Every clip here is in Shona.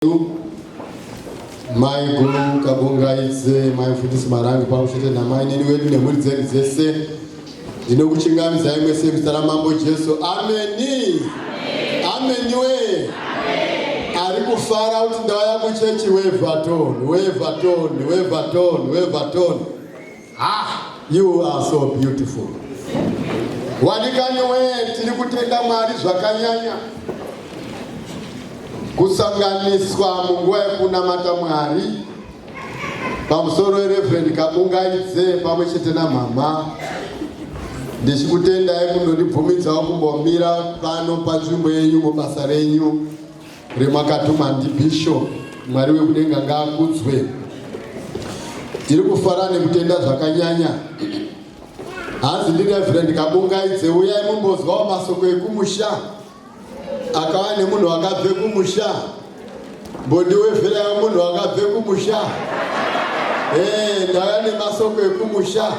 Mai Guru Kabungaidze, mai Mufundisi Marangi pamwe na mai nini wedu nemhuri dzedu dzese ndinokuchingamidza mwese muzita raMambo Jesu. Ameni. Ameni we. Ari kufara kuti ndauya kuchechi Weverton. You are so beautiful. Wadikani we tiri kutenda Mwari zvakanyanya. Kusanganiswa munguva yekunamata Mwari pamusoro Reverend Kabungaidze pamwe chete namama. Ndichikutendai kundondibvumidzawo kumbomira pano panzvimbo yenyu mubasa renyu remakatuma ndiBishop. Mwari wekudenga ngaakudzwe. Tiri kufara nekutenda zvakanyanya. Hanzi ndi Reverend Kabungaidze, uyai mumbozwawo masoko ekumusha. Akawa nemunhu wakabve kumusha. Mbondiwevhera munhu wakabve kumusha. Ndauya nemasoko ekumusha.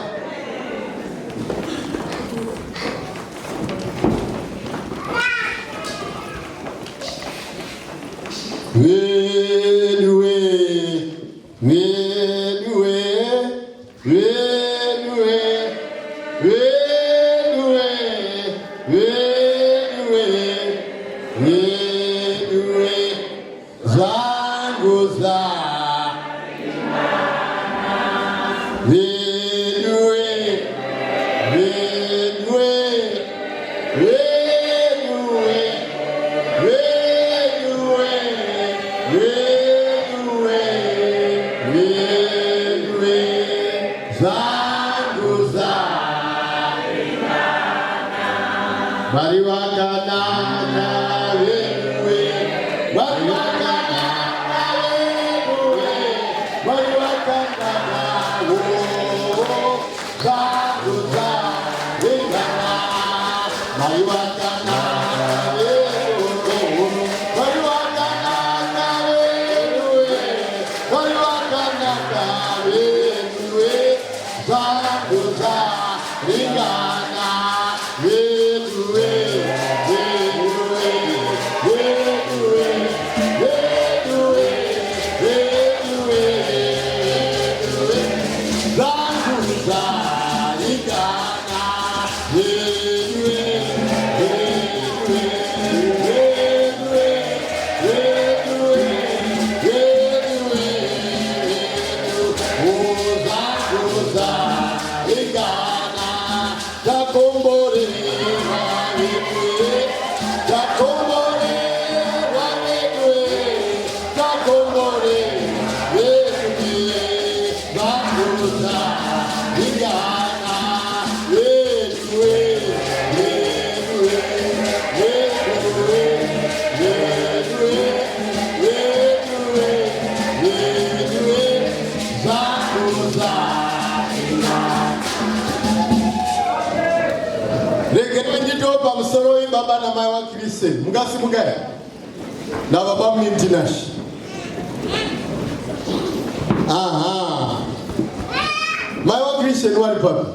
Baba na mai wa Kristo mugasi mugaya na baba mintinashi. Mai wa Kristo ni wali papa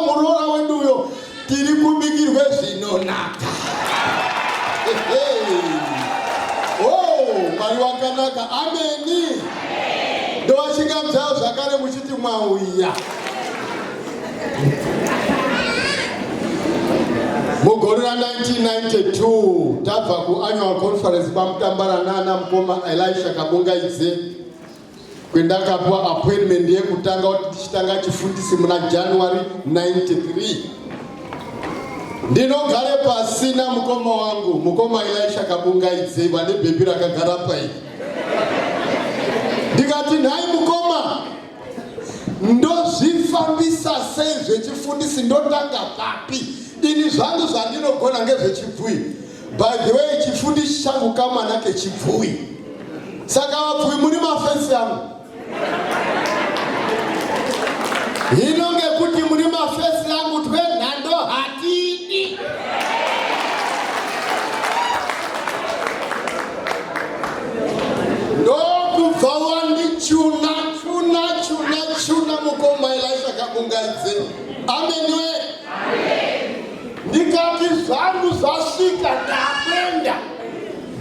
murora wenduyo tiri kubikirwe zvinonaka. Mari wakanaka. Ameni. Ndowashinga mdzao zvakare muchiti mwauya. Mugore 1992 tabva ku-annual conference pamutambara nana mukoma Elisha Kabungaidze kwendakapuwa appointment yekutanga kuti tichitanga chifundisi muna January 93. Ndinogare pasina mukoma wangu mukoma Elisha Kabungaidze vane bhebi rakagara pai. Ndikati nhai mukoma, ndozvifambisa sei zvechifundisi, ndotanga papi? Ini zvangu zvandinogona ngezvechibvui. By the way, chifundisi changu kamwana kechibvui. Saka vabvui muri mafensi yangu. Hino ngekuti muri mafensi yangu twenhando hatidi. Ndokubva wandichuna mukoma Elisha Kabungaidze. Amen we. Ndikati zvangu zvasvika ndakwenda.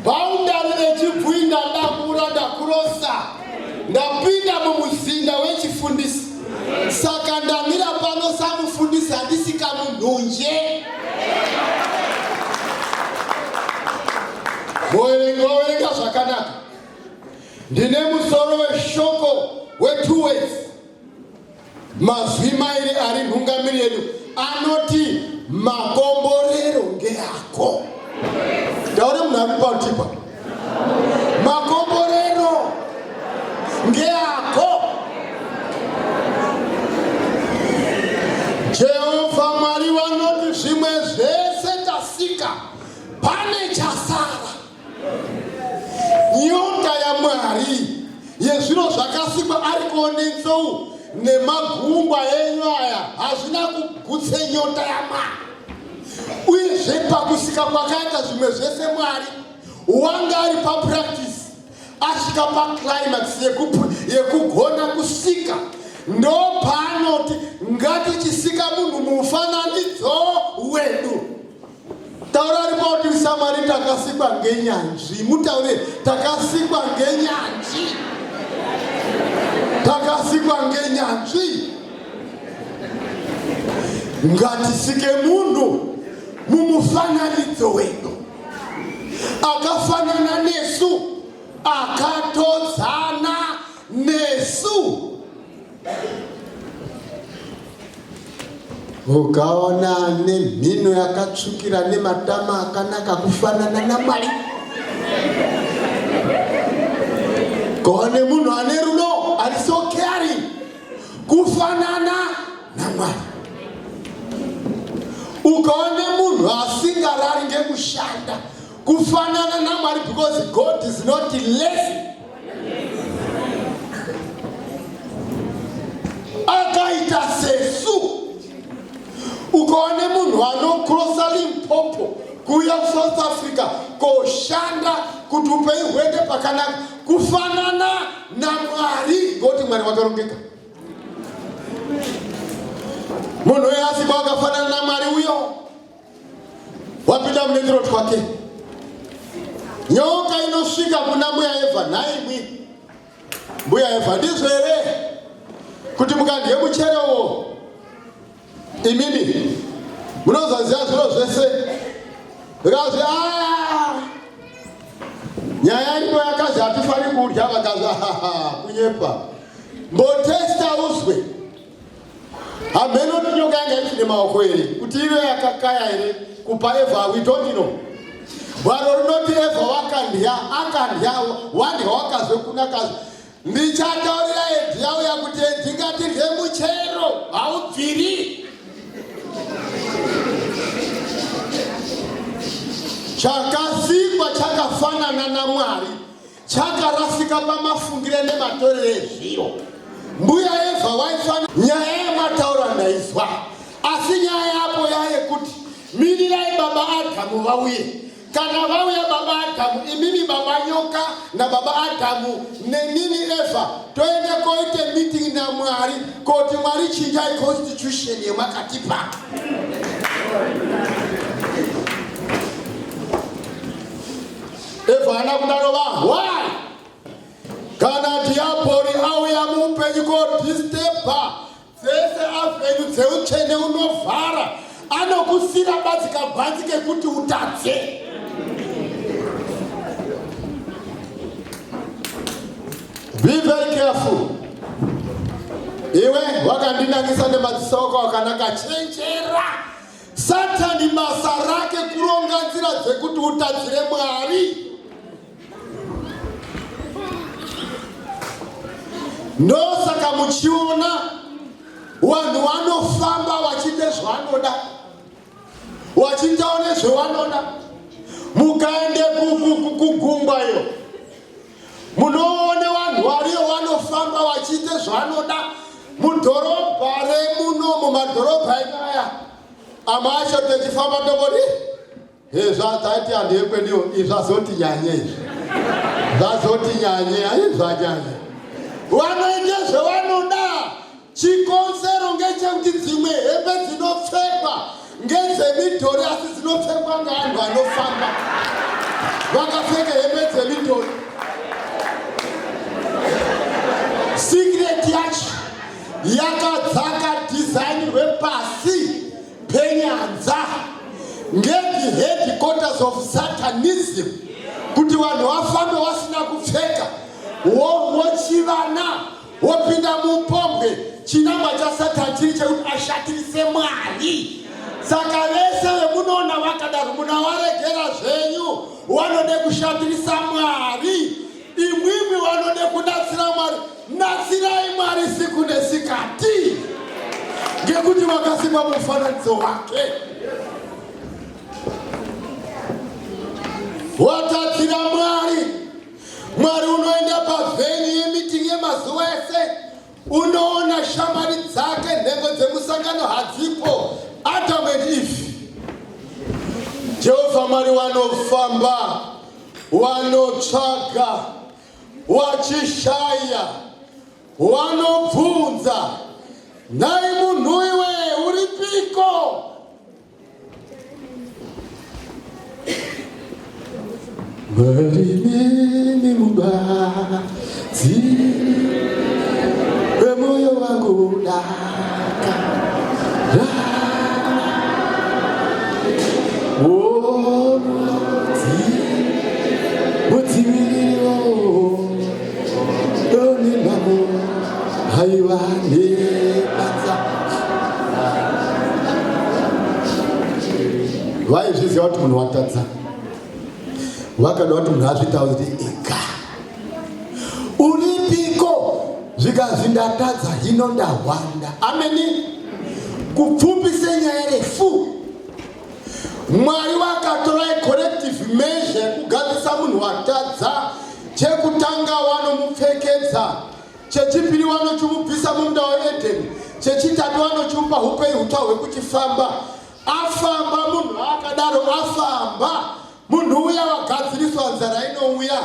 Boundary rechibwinda ndine musoro weshoko we2 words. Mazwi mairi ari nhungamiri yedu anoti makomborero ngeako. Taona munhu ari pautipa. Makomborero ngeako. Jehovha Mwari vanoti zvimwe zvese tasika pane chasara. Nyota yaMwari yezviro zvakasikwa ari kuone nzou nemagungwa enyu aya hazvina kugutse nyota yaMwari. Uyezve pakusika kwakaita zvimwe zvese Mwari wanga ari papractice asvika paclimax yekugona kusika. Ndo paanoti ngatichisika munhu mufananidzo wedu. Taura ripo kuti Samari takasikwa ngenyanzvi. Mutaure takasikwa ngenyanzvi. Takasikwa ngenyanzvi. Ngatisike munhu mumufananidzo wedu. Akafanana nesu, akatodzana nesu. Ukaona nemhino yakatsvukira nematama akanaka kufanana naMwari. Ukaona munhu ane rudo ari so caring kufanana naMwari. Ukaona munhu asingarari ngekushanda kufanana naMwari, because God is not lazy. Akaita sesu. Ukaone munhu anokrosa Limpopo kuya South Africa koshanda kuti upenyu hwende pakanaka kufanana naMwari, ngoti Mwari wakarongeka. Munhu yasikwa akafanana naMwari uyo wapinda munendiro twake. Nyoka inosvika kuna mbuya Eva, naimwi mbuya Eva, ndizvo here kuti mukadye mucherewo imini munozaziva zviro zvese? Vakazi nyaya ino yakazi hatifani kudya. Vakazi kunyepa, mbotesta uzwe. Hameno kuti nyoka yanga ichine maoko here, kuti ive yakakaya here kupa Eva, we don't know. Waro rinoti Eva wakandya, akandya, wadya wakazwe kunakazi. Ndichataurira hedhi yauya kuti ndingatirye muchero haubviri. Chakasikwa chakafanana naMwari chakarasika pamafungire nematorero ezviro. Mbuya Eva waifana. Nyaya yemataura ndaizwa, asi nyaya yapo yayekuti mirirai baba Adhamu vauye. Kana vauya baba Adhamu, imimi baba nyoka na baba Adhamu nenini Eva toende koite meeting na Mwari kuti Mwari chinjai constitution yemakatipa. Eva anakudarova, why? Kana diapori auya mupenyu kodhistepa dzese apenyu dzeuchene unovhara anokusira batsika bhatsike kuti utadze. Be very careful. Iwe wakandinangisa nemadziso ako akanaka, chenjera. Satani basa rake kuronga nzira dzekuti utadzire Mwari. Ndosaka muchiona vanhu vanofamba vachite zvavanoda, vachitaone zvavanoda. Mukaende kugungwa iyo munoone vanhu variyo vanofamba vachite zvavanoda. Mudhorobha remuno, mumadhorobha enaya amacho techifamba tobodi zvadzaiti hanhu yekweniyo izvazoti nyanye izvi zvazoti nyanye haizvanyanye. Vanoite zvavanoda. Chikonzero ngechekuti dzimwe hembe dzinopfekwa ngedzemidhori asi dzinopfekwa ngavanhu vanofamba vakapfeka hembe dzemidhori. Secret yacho yakadzaka design rwepasi penyanza ngezi headquarters of Satanism, kuti vanhu vafambe vasina kupfeka wochivana wopinda mupombwe. Chinangwa chaSatani chiri chekuti ashatirise Mwari. Saka vese vemunoona vakadaro munawaregera zvenyu vanode kushatirisa Mwari. Imwimwi vanode kunatsira Mwari. Natsirai Mwari siku nesikati, ngekuti vakasikwa mufananidzo wake. Watatsira Mwari. Mwari unoenda pavheni yemitingi yemazuva ese, unoona shamwari dzake, nhengo dzemusangano hadzipo. Adam and Eve. Jehovha Mwari wanofamba, wanotsvaga, wachishaya, wanobvunza, nhai munhu iwe uripiko? Mwarimini mubazi wemoyo wangu daka mudzimiriro oninamo haiwa nebanza. Vaizviziva kuti munhu watadza, vakada kuti munhu azvitaura kuti ega uripiko, zvikanzi ndatadza hino ndawanda. Ameni. Kupfumbise nyaya refu, Mwari vakatora corrective measure kugadzisa munhu watadza. Chekutanga vanomupfekedza, chechipiri vanochimubvisa mumunda weEdheni, chechitatu vanochimupa upenyu hutsva hwekuchifamba. Afamba munhu akadaro, afamba munhu uya wagadziriswa nzara inouya,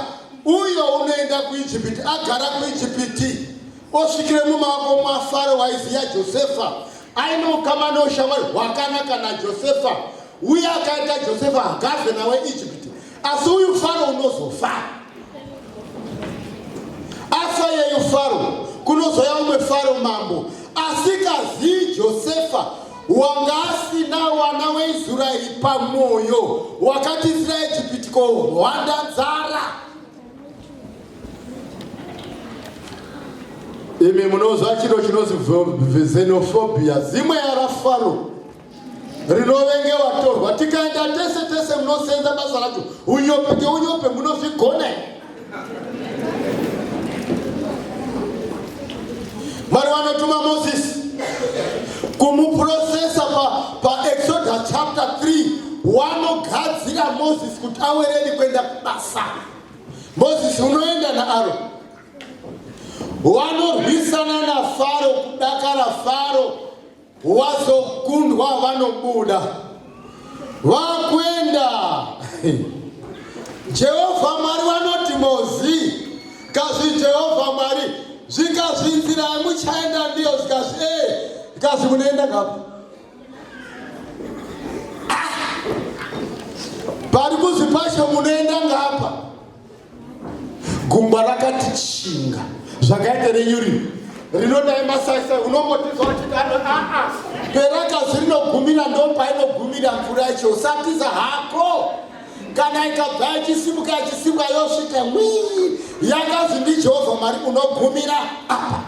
uyo unoenda kuIjipiti. Agara kuIjipiti, osvikire mumaoko mwaFaro waiziya Josefa, ainokama noshamwari hwakanaka naJosefa. Uya akaita Josefa gavhena weIjipiti, asi uyu Faro unozofa. Afa yeyu Faro, kunozoya umwe Faro mambo. Asikazivi Josefa wanga asina wana weIsraeri pamwoyo, wakati Ijipiti ko hwanda nzara. Imi munozwa chiro chinozi xenophobia, zimwe yara Faro rinovenge watorwa. Tikaenda tese tese munosenza basa racho, unyope munozvigone. Mwari vanotuma Moses kumuprocessa pa Exodus chapter 3. Wanogadzira Moses kuti awereni kuenda kubasa. Moses unoenda naAron, wanorwisana naFaro, kudakara Faro, wazokundwa vanobuda vakwenda. Jehovha Mwari vanoti Mozi, kazi Jehovha Mwari zvikazvinzira muchaenda ndiyo, zikazi munoenda ngapo? Pari kuzi pacho munoenda ngapa? Gungwa rakati chinga, zvakaita renyuri rinodai masaisa. Unombotizwa kuti perakazi rinogumira ndo painogumira mvura yacho. Usatiza hako, kana ikabva ichisimuka yosvika mwii, yakazi ndiJehovha Mwari unogumira apa.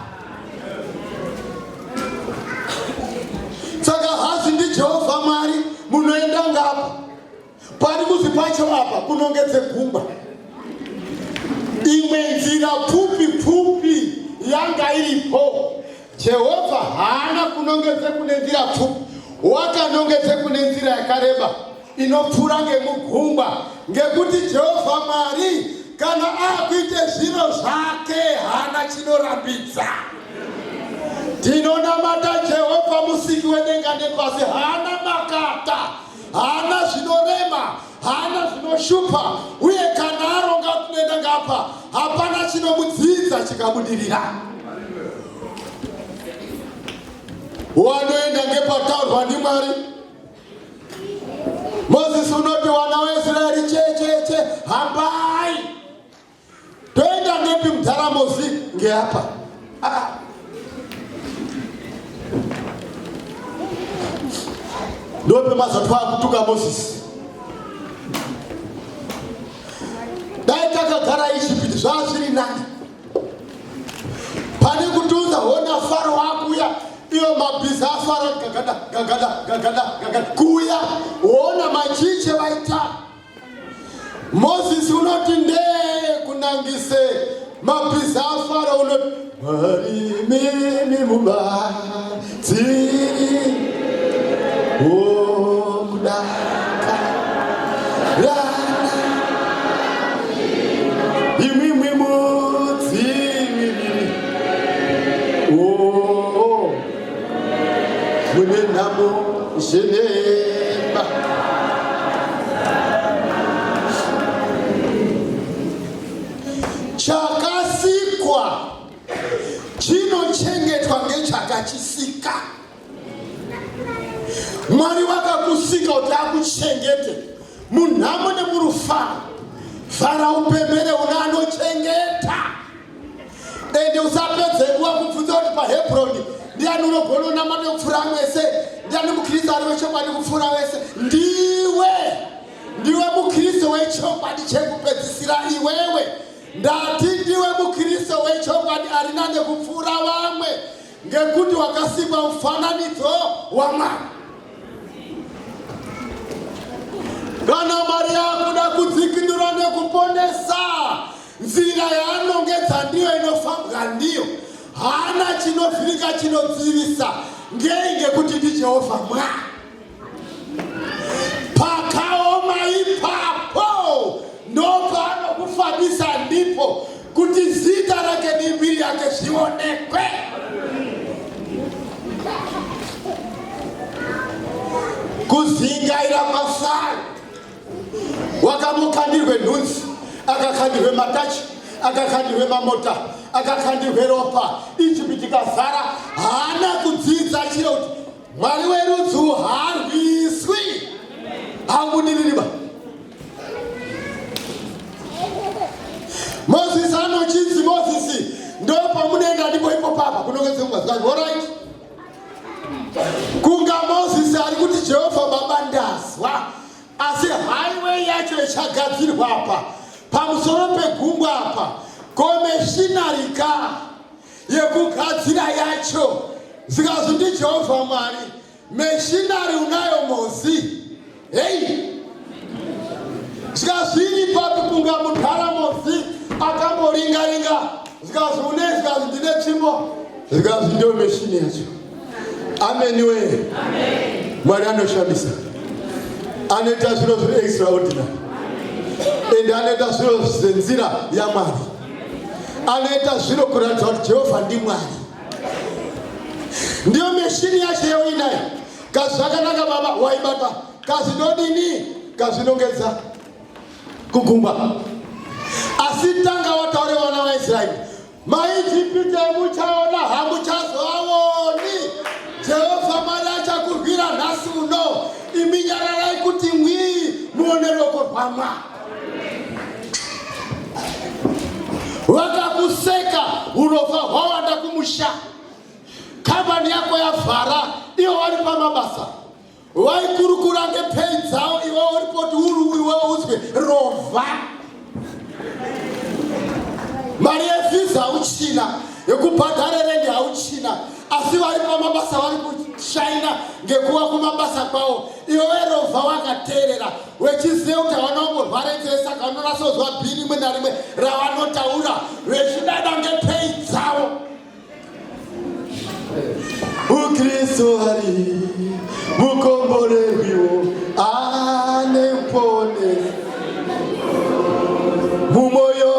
Saka hazi ndiJehovha Mwari munoenda ngapa? Pari kuzi pacho apa kunongedze gungwa. Imwe nzira pfupi yanga iripo. Jehovha haana kunongedze kune nzira pfupi, wakanongedze kune nzira yakareba inopfuura ngemugungwa. Ngekuti Jehovha Mwari kana akuite zviro zvake haana chinorambidza. Tinonamata Jehovha musiki wedenga nepasi, haana makata, haana zvinorema, haana zvinoshupa. Uye kana aronga kunoenda ngapa, hapana chinomudzidza chikabudirira. Wanoenda ngepataurwa ndiMwari. Moses unoti wana weIsraeri checheche, hambai toenda ngepi mudharamozi? Ngeapa. Ndope mazatwa kutuka Moses. Dai takagara Ijipiti zvazviri nani, iyo mabhiza afara gagada kuya ona machiche vaita Moses unoti ndee kunangise mabhiza afara unoti Mari mimi mubazi o kudaka rana imimi muzi o mune namo jenemba chakasikwa chinochengetwa ngechakachisika. Mwari wakakusika kuti akuchengete munhamo nemurufaro. Fara upemere una anochengeta. Ende usapedze nguva kubvunza kuti paHebhroni ndiani unogona unamata kupfuura wese, ndiani mukristo ari wechokwadi kupfuura wese. Ndiwe mukristo wechokwadi chekupedzisira iwewe. Ndati ndiwe mukristo wechokwadi ari nane kupfuura vamwe ngekuti wakasikwa mufananidzo waMwari. Kana Mwari akuda kudzikinura nekuponesa, nzira yaanongedza ndiyo inofambwa ndiyo. Hana chinovhirika chinodzivisa ngekuti ndi Jehovha Mwari. Pakaoma ipapo ndopaanokufambisa ndipo kuti zita rake nemhuri yake zvionekwe. Kuzingaira mafaro wakamukandirwe nhunzi, akakandirwe matachi, akakandirwe mamota, akakandirwe ropa, Ijipiti kazara. Hana kudzidza chiro kuti Mwari werudzi harwiswi, hamuniririba. Moses anochinzi Moses ndopa munoenda ndipo ipo papa kunongedze mungazikati alright. Kunga Moses ari kuti Jehovha baba ndazwa, asi highway yacho ichagadzirwa apa pamusoro pegungwa apa, commissionary car yekugadzira yacho zikazi ndi Jehovha Mwari. Machinery unayo Mosi, hey, zikazi papi kunga mutara Mosi akamboringa zikazi une zikazi ndine chimbo zikazi ndio machine yacho. Amen we. Amen. Mwari anoshamisa. Anoita zviro zviri extraordinary. Ende anoita zviro zenzira yaMwari. Anoita zviro kuratidza kuti Jehovha ndiMwari. Ndiyo machine yacho yoinayo. Kazi zvakanaka baba waibata. Kazi ndodini? Kazi nongedza kugungwa. Asi tanga wataure vana vaIsraeri, maIjipita muchaona hamuchazovaoni. Jehovha Mwari achakurwira nhasi uno. Imi nyararai kuti mwii muone ruoko rwaMwari. Vakakuseka urova hwawanda kumusha. Kambani yako yavhara, ivo vari pamabasa. Vaikurukura ngepei dzavo, ivo uripoti iwe uzwe rova. Mari yevhiza hauchina, yekubhadhara rende hauchina, asi vari pamabasa vari kushaina ngekuva kumabasa kwavo. Iwe werovha wakateerera wechiziva kuti havanongorwaredzere, saka vanonasozwa bhiri rimwe narimwe ravanotaura vechidada ngepei dzavo. Ukristo ari mukomborewiwo anepone mumoyo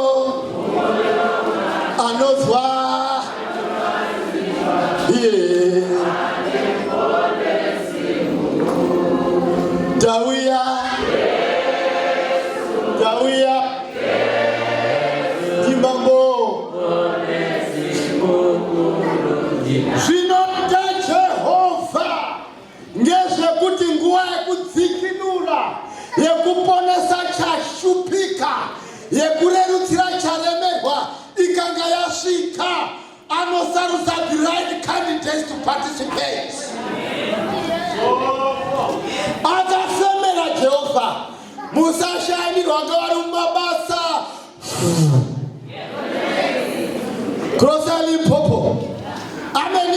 anozwa iye Tauya Timambo Zvinota Jehovha ngezvekuti nguva yekudzikinura, yekuponesa chashupika, yekurerutsira charemerwa ikanga yasvika. Anosarudza the right candidates to participate. Akafemera Jehovha musashayanirwa ngavari mumabasa. Cross Limpopo. Amen.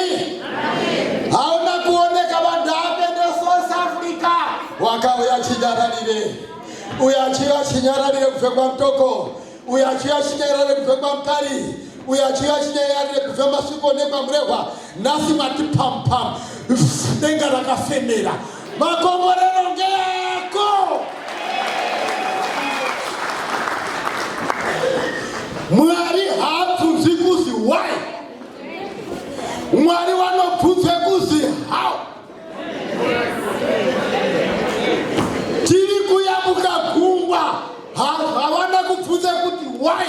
uyachia chinyararire kufe kwa mtoko, uyachia chinyararire kufe kwa mkari, uyachia chinyararire kufe masuko nekwa mrewa, nasi mati pam pam denga rakafemera makomborero ngeyako mwari hapfunzi kuzi why, mwari wanopfunze kuzi how. Tiri kuyamuka gungwa hawana kupfunze kuti why,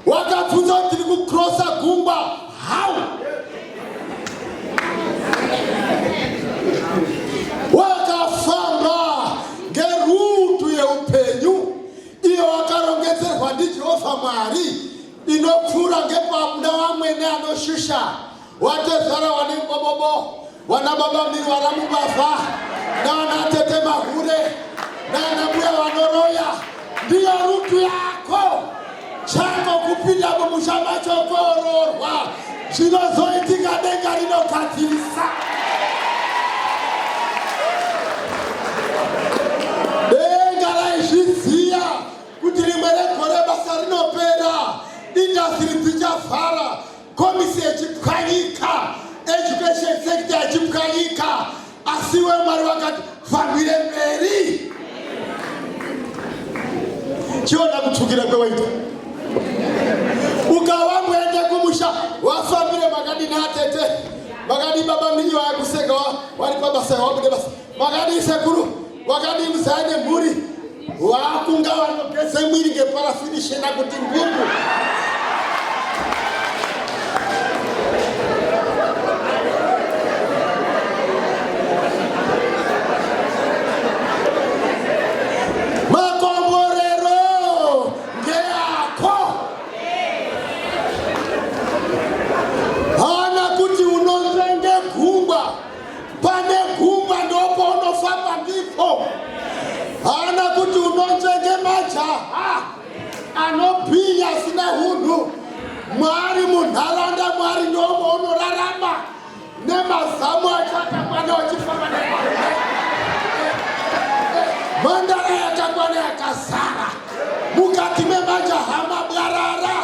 wakapfunza kuti tiri kukrosa gungwa how. Wakafamba ngerutu yeupenyu iyo wakarongedzerwa ndiJehovha Mwari inopfuura ngepamunda wamwene anoshusha, watezara wane mbobobo, wana baba miri varamubavha, nana tete mahure, nana mbuya vanoroya. Ndiyo rutu yako chako kupinda mumushamba chokororwa, zvinozoitika denga rinokatirisa. Denga raizviziya kuti rimwe regore basa rinopera, industry dzichafara, komisi yechipwanyika, education sector yechipwanyika, asiwe Mwari wakati fambire mberi. Chiona kutsukira kwewaita ukawa mwende kumusha wafambire makadi natete, makadi baba minyi wakuseka walipa basa wabude basa, makadi sekuru wakadi msanye mburi wakunga wanogeze mwiri ngeparafini shena kuti mbungu. Makomborero ngeako hana kuti unozenge gungwa, pane gungwa ndopo unofamba ndipo. Hana kuti unozenge majaha anophinya sina hunhu. Mwari munharaunda, Mwari ndomo unorarama nemazamu achakakwana wachifamba mandara yakakwana yakazara mukati memajaha mabwarara.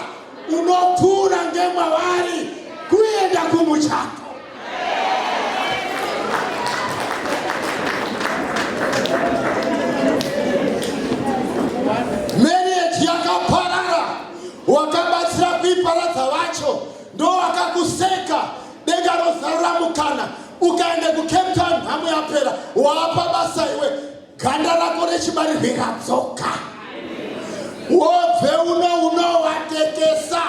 Unopfuura ngeMwari kuenda kumuchato. Marriage yakaparara, wakabatsira kuiparadza vacho ndo wakakuseka, denga rozarura mukana, ukaende kuCape Town hamu yapera, wapa basa iwe, ganda rako rechibarirwe radzoka. Wobve uno watekesa,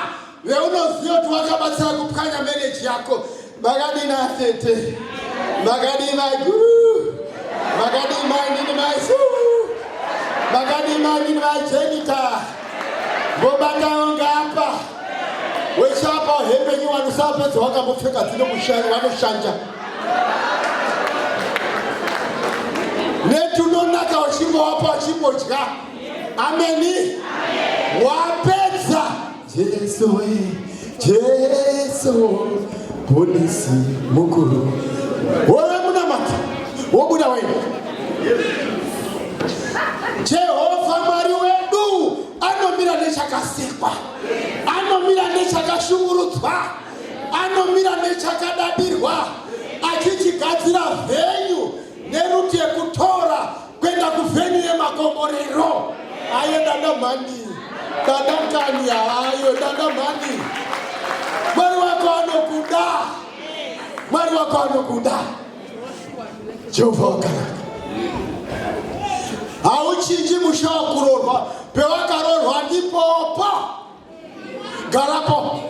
veunoziva kuti wakabatsira kupwanya marriage yako. Makadi natete, makadi maguru, makadi mandini maisuu, makadi mandini majenita, ngobanga onga apa wechapa hembenyu wanusapedza wakambopfeka dzino mushani wanoshanja netunonaka uchimbowapa uchimbodya. Ameni. Wapedza Jesu Jesu polisi mukuru wore munamata wobuda wewe. Jehovha Mwari wedu anomira nechakasikwa, anomira nechakashungurudzwa, anomira nechakadadirwa, achichigadzira venyu neruti yekutora kwenda kuvhenyu yemakomborero. Ayo dada mani, dada mkani ayo dada mani. Mwari wako anokuda, Mwari wako anokuda. Jehovha wakanaka. Hauchinji musha wakurorwa, pewakarorwa ndipopo. Garapo.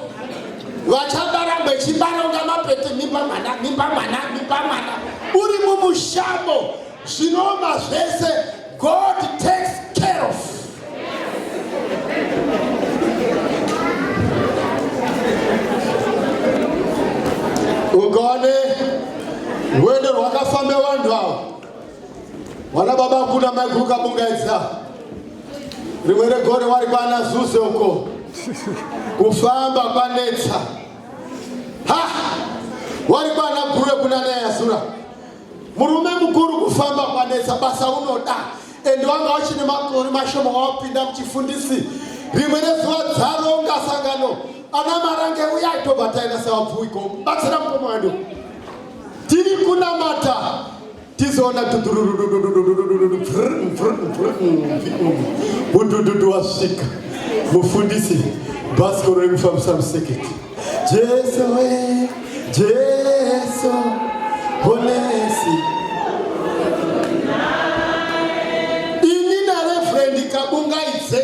Vachabara mbechibara unga mapete mimba mana. Uri mumushamo, zvinoma zvese God takes care of. Ugone wende rwakafamba vanhu ava. Wana baba kuna maiguka bungaidza. Rimwe regore wari pana Zuze uko. Kufamba kwanetsa. Wari pana Gure kuna naye Asura. Murume mukuru kufamba kwanetsa basa unoda. ende wanga wachine makore mashoma wapinda muchifundisi rimwe nezuva dzaro ngasangano ana Marange uya tobataina sawapfuiko batsira mkomo wendo tiri kunamata tizoona udududu wasvika mufundisi bhasikoro rekufambisa museketi Jesu we Jesu honesi ini naReverend Kabungaidze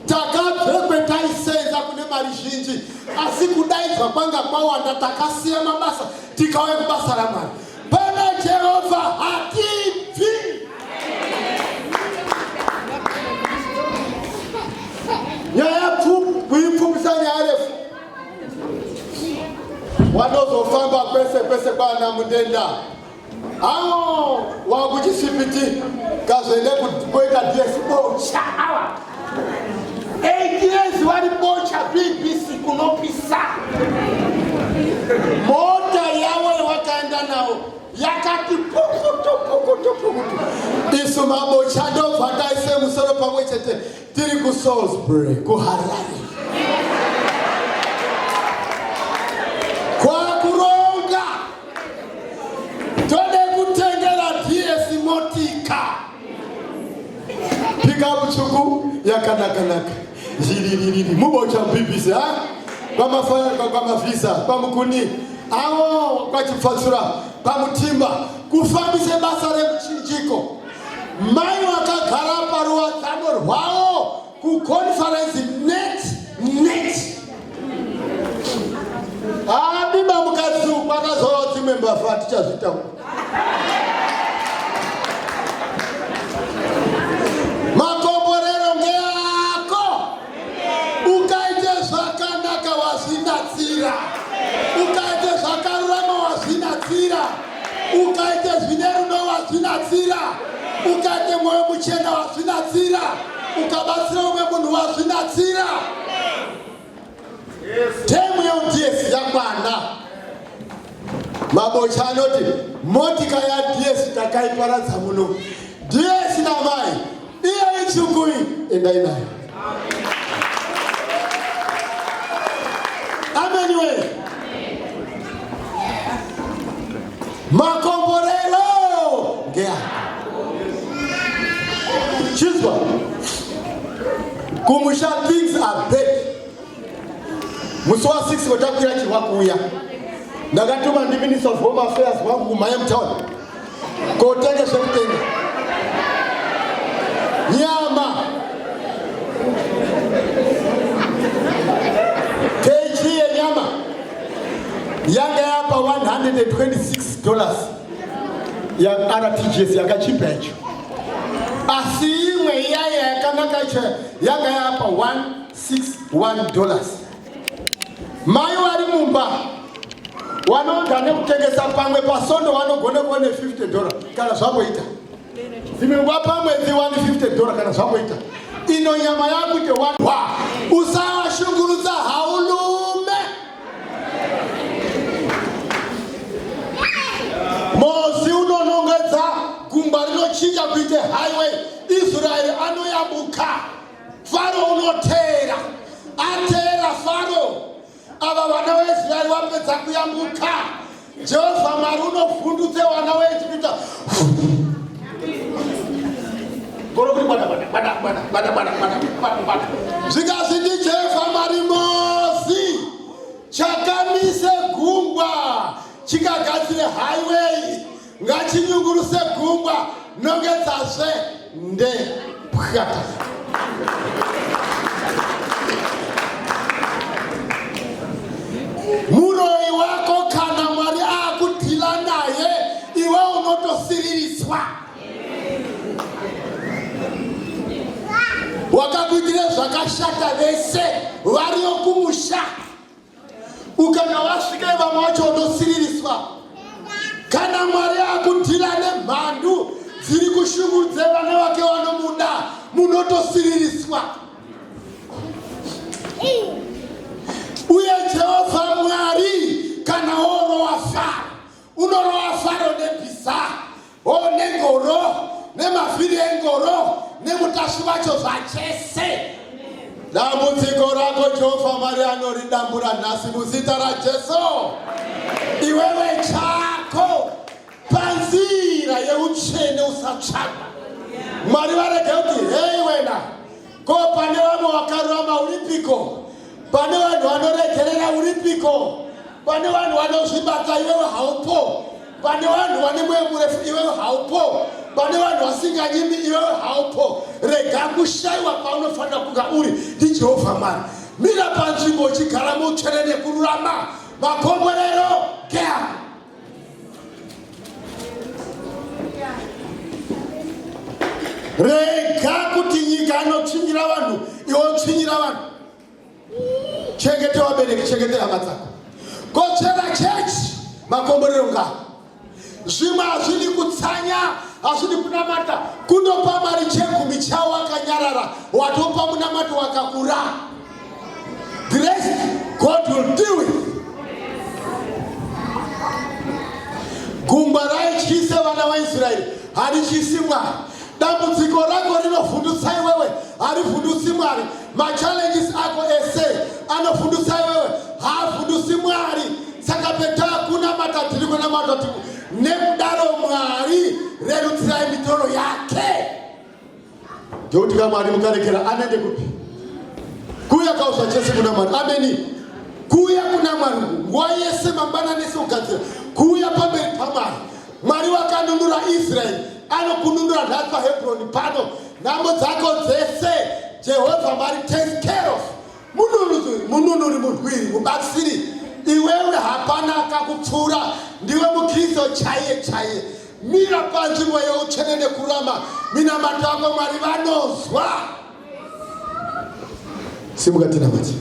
takabvekwe taisenza kune mari zhinji asi kudaidzwa kwanga kwawanda takasiya mabasa tikauya kubasa raMwari. Pana Jehova hatibvi. Nyaya kuipfumisa nyaya refu wanozofamba kwese kwana mudenda awo wakuchisipiti kazoende kuita DS awa 8 years wari bocha BBC kunopisa mota yawe wakaenda nao yakati pukutu isu mabocha ndovhakaise musoro pamwe chete tiri ku Salisbury ku Harare kwa kuronga tode kutengera DS motika pika buchuku yakanaka zililili mubocha BBC ha kwamafaya kwamavisa kwamukuni awo kwachifatsura pamutimba kufambise basa remuchinjiko mai wakagara paruwadzano rwawo kuconference net abimba mukadzi kwakazowa dzimwe mbavha tichazvitaura makomborero ngeako ukaite zvakanaka wazvinatsira ukaite zvakarurama wazvinatsira ukaite zvine rudo wazvinatsira ukaite mwoyo muchena wazvinatsira ukabatsira umwe munhu wazvinatsira temu yeDS yakwana mabocha anoti motika yaDS takaiparadza muno DS namai iyo ichukui endai nayo amen we makomborero ngea chizwa kumusha things are bad musi wa 6 watakwira chiwakuya ndakatuma ndi Minister of Home Affairs wangu kuMaham Town kotenge zvekutenga nyama kg yenyama yanga yapa $126 ya RTGS yakachipa icho asi imwe iyaya yakanaka icho yanga yapa $161 mai wari mumba wanoga nekutengesa pamwe pasondo wanogone kuone $50 kana zvakuita zimengwa pamwedzi $150 kana zvakuita ino nyama yakuite usawashungurudza haulume mozi unonongedza gungwa rinochinja kuite highway Israeli anoyambuka Faro unoteera ateera Faro ava vana veIsraeri vapedza kuyambuka Jehovha Mwari unovhundutse vana veIjipita zvikazi ndi Jehovha Mwari mozi chakamise gungwa chikagadzire highway ngachinyunguruse gungwa nongedzazve ndepwata muroi wako kana Mwari akudhila naye iwe unotosiririswa wakakuitire zvakashata vese variyo kumusha ukanga wasvike vamwe vacho unosiririswa kana Mwari akudhila nemhandu dziri kushungurudze vana vake vanomuda munotosiririswa uye Jehovha Mwari kana orova Faro unorova Faro nebhiza nengoro nemavhiri engoro nemutashi vacho zvachese. Dambudziko rako Jehovha Mwari anoridambura nhasi muzita raJesu. Iwewe chako panzira yeutsvene usatsvaka. Mwari varege kuti hei wena, ko pane vamwe vakarurama uripiko? Pane vanhu vanoregerera uripiko? Pane vanhu vanozvibata iwewe haupo? Pane vanhu vane mweya murefu iwewe haupo? Pane vanhu vasinganyimi iwewe haupo? Rega kushayiwa paunofanira kunga uri ndiJehovha Mwari. Mira panzvimbo uchigara muutsvene nekururama. Makomborero geya. Rega kuti nyika inotsvinyira vanhu iwe utsvinyira vanhu. Chengeta vabereki, chengeta hama dzako. Kochera chechi makomborero ngao. Zvimwe hazvidi kutsanya, hazvidi kunamata. Kundopa Mwari chegumi chavo wakanyarara, watopa munamato wakakura. The rest God will deal with. Gungwa raityise vana vaIsraeri harityisi Mwari. Dambudziko rako rinovhundutsa iwewe, harivhundutsi Mwari. Machallenges ako ese anovhundutsa iwewe, haavhundutsi Mwari. Saka peta kunamata tiri kunamata tiri. Nekudaro Mwari rerutsirai mitoro yake. Ndikuti kama Mwari mukarekera anende kupi? Kuya kausa Jesu kuna Mwari. Ameni. Kuya kuna Mwari. Nguva yese mangwana nese ugadzira. Kuya pamberi paMwari. Mwari wakanunura Israeli. Anokununura nhasi paHebhroni pano. Nhamo dzako dzese Jehovha Mwari takes care of. Mununuri murwiri mubatsiri. Iwewe hapana akakupfuura. Ndiwe mukristo chaiye. Mira panzvimbo yeutsvene nekurama. Minamato ako Mwari vanozwa. Simuka tinamati.